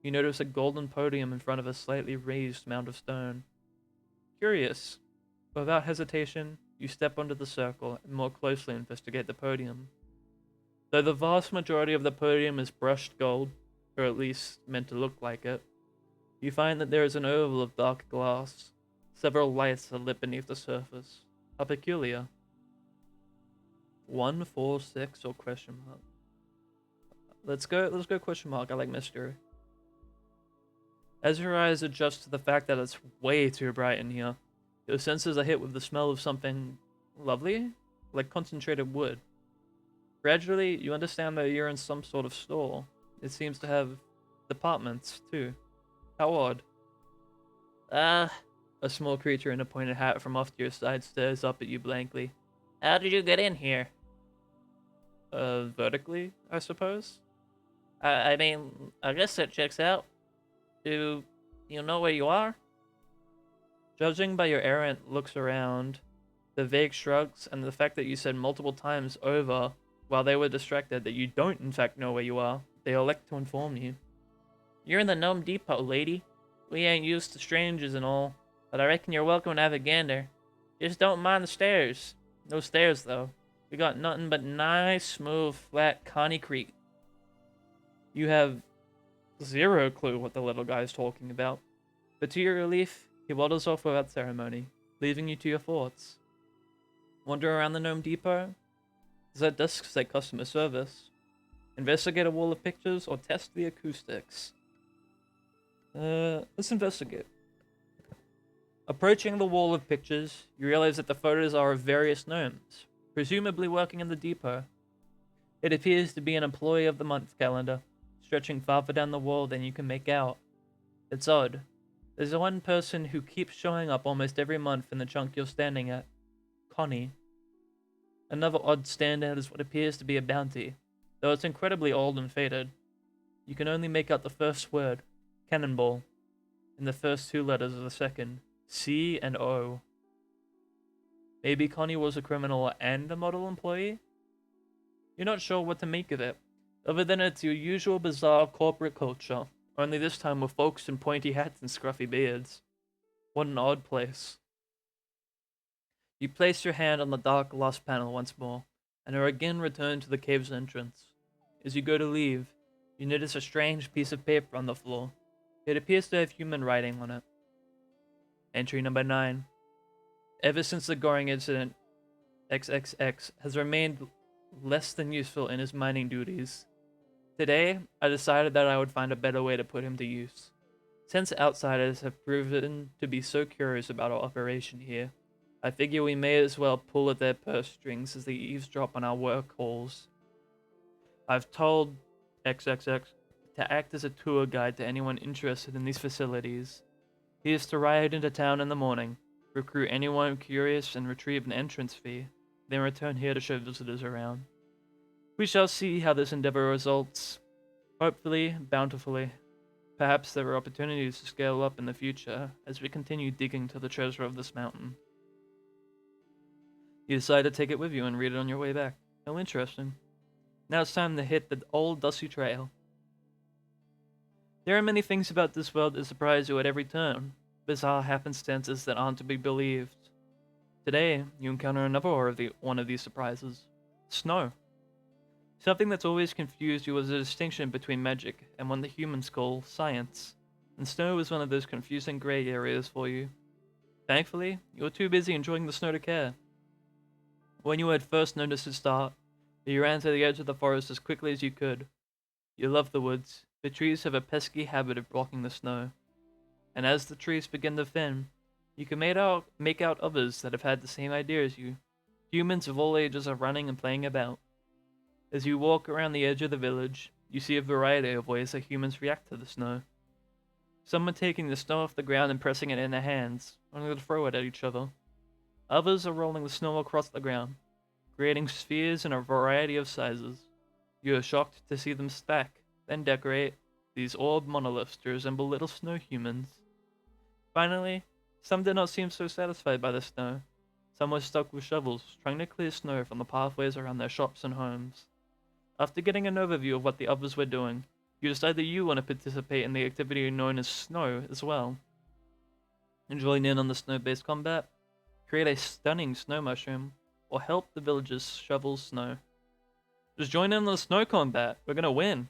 Speaker 1: you notice a golden podium in front of a slightly raised mound of stone. Curious, without hesitation, you step onto the circle and more closely investigate the podium. Though the vast majority of the podium is brushed gold, or at least meant to look like it, you find that there is an oval of dark glass. Several lights are lit beneath the surface. How peculiar. 1, 4, 6, or question mark? Let's go question mark. I like mystery. As your eyes adjust to the fact that it's way too bright in here, your senses are hit with the smell of something lovely, like concentrated wood. Gradually, you understand that you're in some sort of store. It seems to have departments, too. How odd.
Speaker 2: Uh,
Speaker 1: A small creature in a pointed hat from off to your side stares up at you blankly.
Speaker 2: how did you get in here?
Speaker 1: Vertically, I suppose?
Speaker 2: I mean, I guess that checks out. Do you know where you are?
Speaker 1: Judging by your errant looks around, the vague shrugs, and the fact that you said multiple times over while they were distracted that you don't in fact know where you are, they elect to inform you.
Speaker 2: You're in the Gnome Depot, lady. We ain't used to strangers and all, but I reckon you're welcome to have a gander. Just don't mind the stairs. No stairs, though. We got nothing but nice, smooth, flat concrete.
Speaker 1: You have zero clue what the little guy is talking about, but to your relief, he waddles off without ceremony, leaving you to your thoughts. Wander around the Gnome Depot? Is at desks like customer service? Investigate a wall of pictures or test the acoustics? Let's investigate. Approaching the wall of pictures, you realize that the photos are of various gnomes, presumably working in the depot. It appears to be an employee of the month calendar, stretching farther down the wall than you can make out. It's odd. There's one person who keeps showing up almost every month in the chunk you're standing at. Connie. Another odd standout is what appears to be a bounty, though it's incredibly old and faded. You can only make out the first word, cannonball, and the first two letters of the second, C and O. Maybe Connie was a criminal and a model employee? You're not sure what to make of it, other than it's your usual bizarre corporate culture, only this time with folks in pointy hats and scruffy beards. What an odd place. You place your hand on the dark glass panel once more, and are again returned to the cave's entrance. As you go to leave, you notice a strange piece of paper on the floor. It appears to have human writing on it. Entry number 9. Ever since the Goring incident, XXX has remained less than useful in his mining duties. Today, I decided that I would find a better way to put him to use. Since outsiders have proven to be so curious about our operation here, I figure we may as well pull at their purse strings as they eavesdrop on our work calls. I've told XXX to act as a tour guide to anyone interested in these facilities. He is to ride into town in the morning, recruit anyone curious and retrieve an entrance fee, then return here to show visitors around. We shall see how this endeavor results. Hopefully, bountifully. Perhaps there are opportunities to scale up in the future as we continue digging to the treasure of this mountain. You decide to take it with you and read it on your way back. How interesting. Now it's time to hit the old dusty trail. There are many things about this world that surprise you at every turn, bizarre happenstances that aren't to be believed. Today, you encounter another one of these surprises. Snow. Something that's always confused you was the distinction between magic and what the humans call science, and snow was one of those confusing grey areas for you. Thankfully, you were too busy enjoying the snow to care. When you had first noticed it start, you ran to the edge of the forest as quickly as you could. You love the woods, but trees have a pesky habit of blocking the snow. And as the trees begin to thin, you can make out others that have had the same idea as you. Humans of all ages are running and playing about. As you walk around the edge of the village, you see a variety of ways that humans react to the snow. Some are taking the snow off the ground and pressing it in their hands, only to throw it at each other. Others are rolling the snow across the ground, creating spheres in a variety of sizes. You are shocked to see them stack, then decorate these orb monoliths to resemble little snow humans. Finally, some did not seem so satisfied by the snow. Some were stuck with shovels, trying to clear snow from the pathways around their shops and homes. After getting an overview of what the others were doing, you decide that you want to participate in the activity known as snow as well. And join in on the snow-based combat, create a stunning snow mushroom, or help the villagers shovel snow. Just join in on the snow combat, we're gonna win!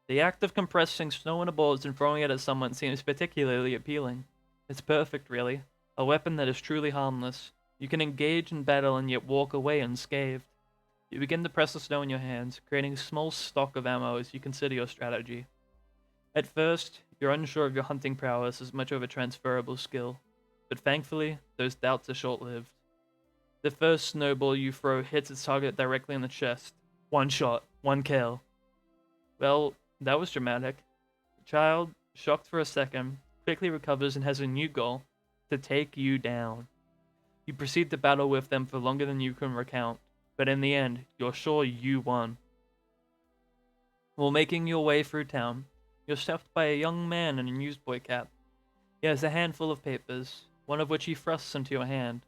Speaker 1: The act of compressing snow into balls and throwing it at someone seems particularly appealing. It's perfect, really. A weapon that is truly harmless. You can engage in battle and yet walk away unscathed. You begin to press the snow in your hands, creating a small stock of ammo as you consider your strategy. At first, you're unsure of your hunting prowess as much of a transferable skill, but thankfully, those doubts are short-lived. The first snowball you throw hits its target directly in the chest. One shot, one kill. Well, that was dramatic. The child, shocked for a second, quickly recovers and has a new goal: to take you down. You proceed to battle with them for longer than you can recount, but in the end, you're sure you won. While making your way through town, you're stopped by a young man in a newsboy cap. He has a handful of papers, one of which he thrusts into your hand.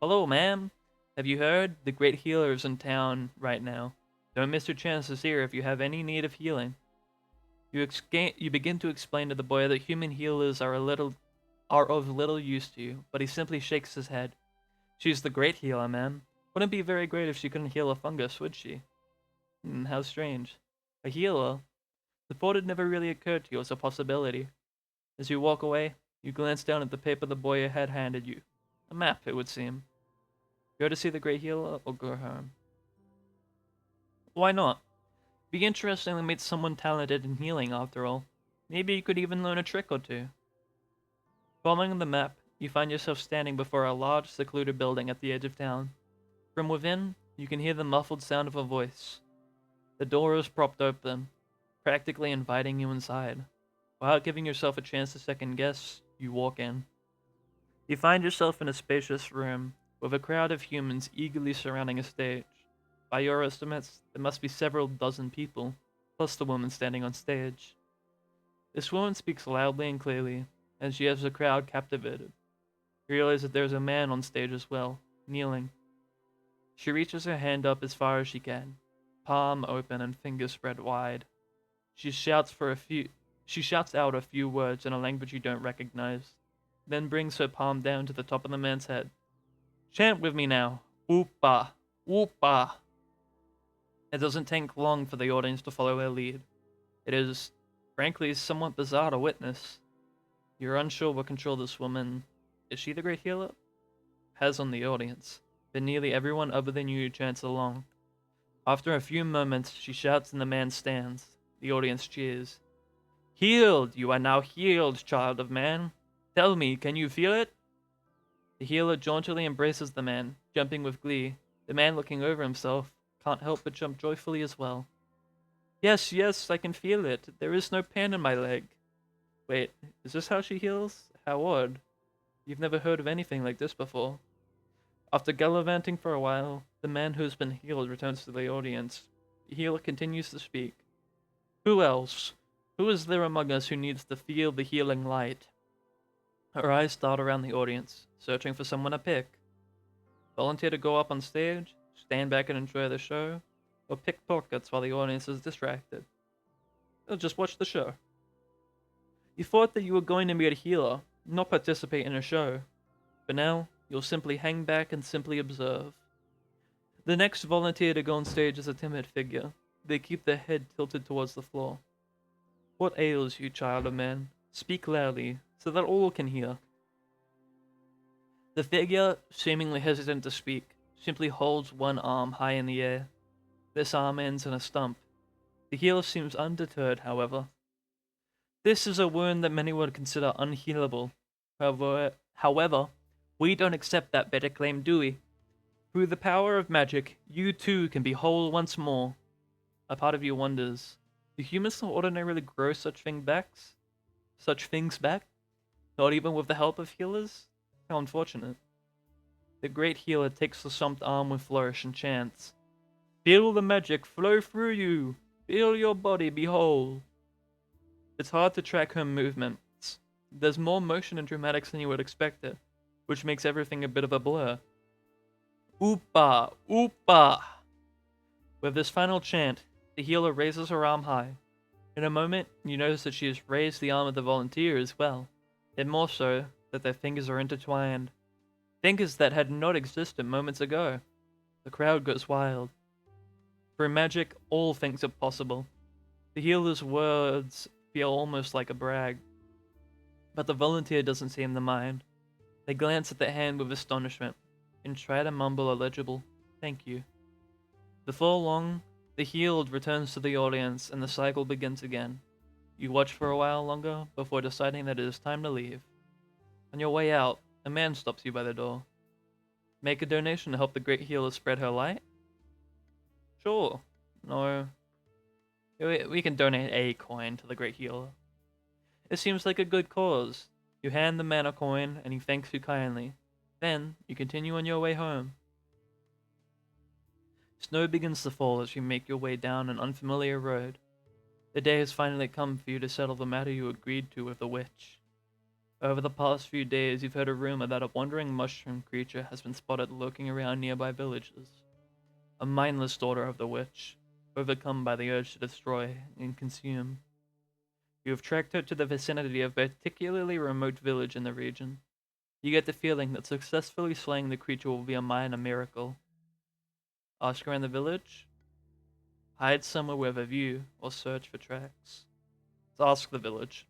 Speaker 1: Hello, ma'am. Have you heard? The great healer is in town right now. Don't miss your chances here if you have any need of healing. You begin to explain to the boy that human healers are of little use to you, but he simply shakes his head. She's the great healer, ma'am. Wouldn't be very great if she couldn't heal a fungus, would she? How strange. A healer? The thought had never really occurred to you as a possibility. As you walk away, you glance down at the paper the boy had handed you. A map, it would seem. Go to see the great healer, or go home? Why not? Be interesting to meet someone talented in healing, after all. Maybe you could even learn a trick or two. Following the map, you find yourself standing before a large, secluded building at the edge of town. From within, you can hear the muffled sound of a voice. The door is propped open, practically inviting you inside. Without giving yourself a chance to second guess, you walk in. You find yourself in a spacious room, with a crowd of humans eagerly surrounding a stage. By your estimates, there must be several dozen people, plus the woman standing on stage. This woman speaks loudly and clearly, and she has the crowd captivated. You realize that there's a man on stage as well, kneeling. She reaches her hand up as far as she can, palm open and fingers spread wide. She shouts out a few words in a language you don't recognize, then brings her palm down to the top of the man's head. Chant with me now. Whoop-ba, whoop-ba. It doesn't take long for the audience to follow her lead. It is, frankly, somewhat bizarre to witness. You're unsure what control this woman, is she the great healer? Has on the audience, but nearly everyone other than you chants along. After a few moments, she shouts and the man stands. The audience cheers. Healed! You are now healed, child of man. Tell me, can you feel it? The healer jauntily embraces the man, jumping with glee. The man, looking over himself, can't help but jump joyfully as well. Yes, yes, I can feel it. There is no pain in my leg. Wait, is this how she heals? How odd. You've never heard of anything like this before. After gallivanting for a while, the man who's been healed returns to the audience. The healer continues to speak. Who else? Who is there among us who needs to feel the healing light? Her eyes dart around the audience, searching for someone to pick. Volunteer to go up on stage, stand back and enjoy the show, or pick pockets while the audience is distracted. Or just watch the show. You thought that you were going to be a healer, not participate in a show. But now, you'll simply hang back and simply observe. The next volunteer to go on stage is a timid figure. They keep their head tilted towards the floor. What ails you, child of man? Speak loudly, so that all can hear. The figure, seemingly hesitant to speak, simply holds one arm high in the air. This arm ends in a stump. The healer seems undeterred, however. This is a wound that many would consider unhealable. However, we don't accept that better claim, do we? Through the power of magic, you too can be whole once more. A part of you wonders, do humans not ordinarily grow such things back? Not even with the help of healers? How unfortunate. The great healer takes the stumped arm with flourish and chants. Feel the magic flow through you. Feel your body be whole. It's hard to track her movements. There's more motion and dramatics than you would expect it, which makes everything a bit of a blur. Oopa, oopa. With this final chant, the healer raises her arm high. In a moment, you notice that she has raised the arm of the volunteer as well, and more so, that their fingers are intertwined. Fingers that had not existed moments ago. The crowd goes wild. For magic, all things are possible. The healer's words feel almost like a brag. But the volunteer doesn't seem to mind. They glance at the hand with astonishment, and try to mumble a legible, thank you. Before long, the healed returns to the audience and the cycle begins again. You watch for a while longer before deciding that it is time to leave. On your way out, a man stops you by the door. Make a donation to help the great healer spread her light? Sure. No. We can donate a coin to the great healer. It seems like a good cause. You hand the man a coin, and he thanks you kindly. Then, you continue on your way home. Snow begins to fall as you make your way down an unfamiliar road. The day has finally come for you to settle the matter you agreed to with the witch. Over the past few days, you've heard a rumor that a wandering mushroom creature has been spotted lurking around nearby villages. A mindless daughter of the witch, overcome by the urge to destroy and consume. You have tracked her to the vicinity of a particularly remote village in the region. You get the feeling that successfully slaying the creature will be a minor miracle. Ask around the village? Hide somewhere with a view, or search for tracks. So ask the village.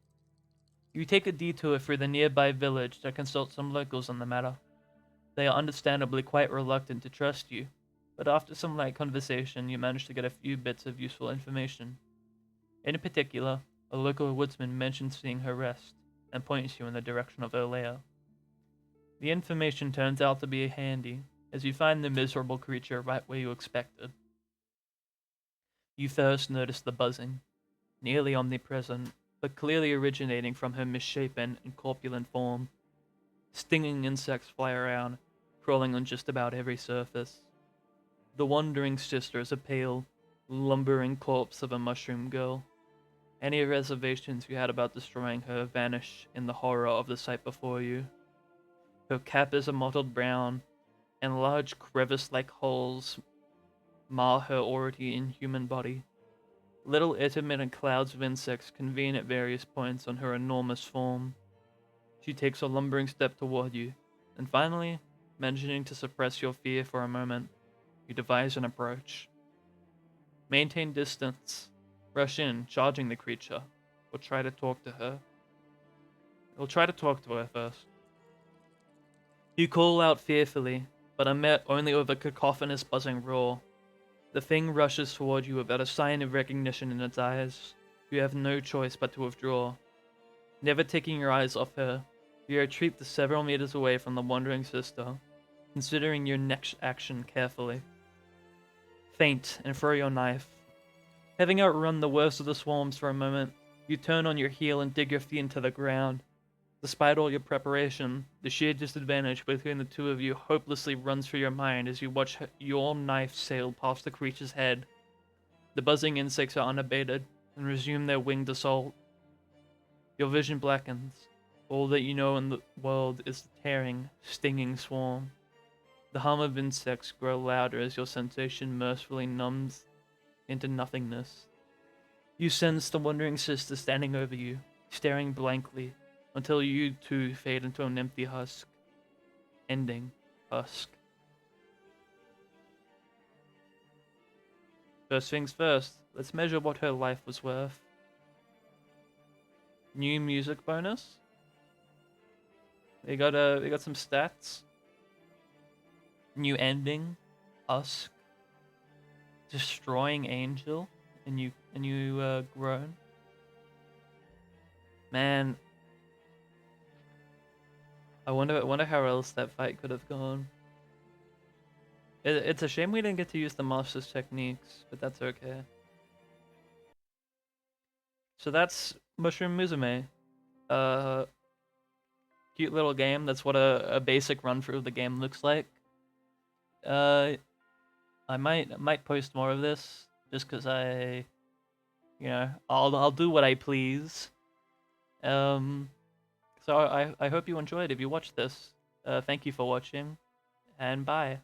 Speaker 1: You take a detour through the nearby village to consult some locals on the matter. They are understandably quite reluctant to trust you, but after some light conversation, you manage to get a few bits of useful information. In particular, a local woodsman mentions seeing her rest, and points you in the direction of her lair. The information turns out to be handy, as you find the miserable creature right where you expected. You first notice the buzzing, nearly omnipresent, but clearly originating from her misshapen and corpulent form. Stinging insects fly around, crawling on just about every surface. The wandering sister is a pale, lumbering corpse of a mushroom girl. Any reservations you had about destroying her vanish in the horror of the sight before you. Her cap is a mottled brown, and large crevice-like holes mar her already inhuman body. Little intermittent clouds of insects convene at various points on her enormous form. She takes a lumbering step toward you, and finally, managing to suppress your fear for a moment, you devise an approach. Maintain distance, rush in, charging the creature, or try to talk to her. You'll try to talk to her first. You call out fearfully, but are met only with a cacophonous buzzing roar. The thing rushes toward you without a sign of recognition in its eyes. You have no choice but to withdraw. Never taking your eyes off her, you retreat to several meters away from the wandering sister, considering your next action carefully. Feint and throw your knife. Having outrun the worst of the swarms for a moment, you turn on your heel and dig your feet into the ground. Despite all your preparation, the sheer disadvantage between the two of you hopelessly runs through your mind as you watch your knife sail past the creature's head. The buzzing insects are unabated and resume their winged assault. Your vision blackens. All that you know in the world is the tearing, stinging swarm. The hum of insects grow louder as your sensation mercifully numbs into nothingness. You sense the wandering sister standing over you, staring blankly, until you too fade into an empty husk. Ending husk. First things first, let's measure what her life was worth. New music bonus. We got some stats. New ending, husk. Destroying angel, and you groan. Man, I wonder how else that fight could have gone. It's a shame we didn't get to use the master's techniques, but that's okay. So that's Mushroom Musume. Cute little game. That's what a basic run through of the game looks like. I might post more of this just because I'll do what I please. So I hope you enjoyed. If you watched this, thank you for watching, and bye.